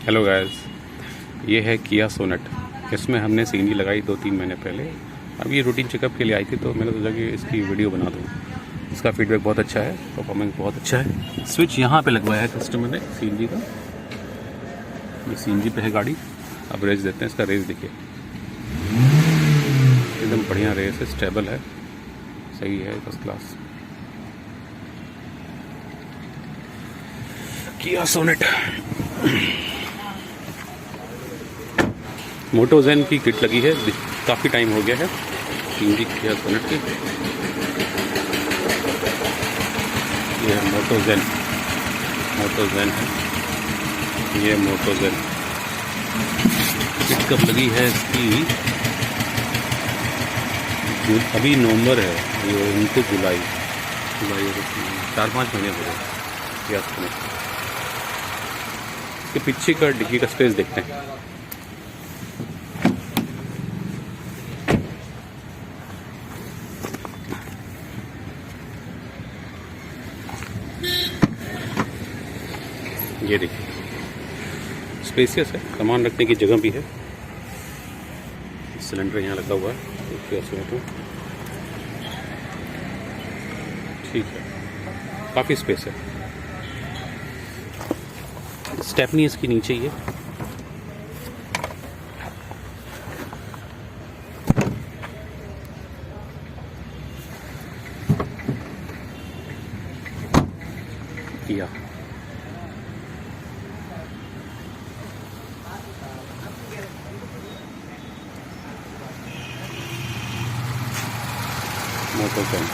Hello guys, ये है किया सोनेट। इसमें हमने सीएनजी लगाई 2-3 महीने पहले। अब ये रूटीन चेकअप के लिए आई थी तो मैंने सोचा कि इसकी वीडियो बना दूँ। इसका फीडबैक बहुत अच्छा है, परफॉर्मेंस बहुत अच्छा है। स्विच यहाँ पे लगवाया है कस्टमर ने सीएनजी का। ये सीएनजी पे है गाड़ी। अब रेस देते हैं, इसका रेस देखिए, एकदम बढ़िया रेस है, स्टेबल है, सही है, फर्स्ट क्लास। किया सोनेट मोटोजेन की किट लगी है, काफ़ी टाइम हो गया है सीएनजी किया सोनेट की। ये है मोटोजेन है, ये मोटोजेन किट कब लगी है इसकी? अभी नवंबर है, ये 29 जुलाई 4-5 महीने हो गए किया सोनेट। इसके पीछे का डिग्गी का स्पेस देखते हैं। ये देखिए, स्पेसियस है, सामान रखने की जगह भी है। सिलेंडर यहाँ लगा हुआ है, ठीक है, काफ़ी स्पेस है। स्टेपनी इसकी नीचे ही है। किया मोटोजेन।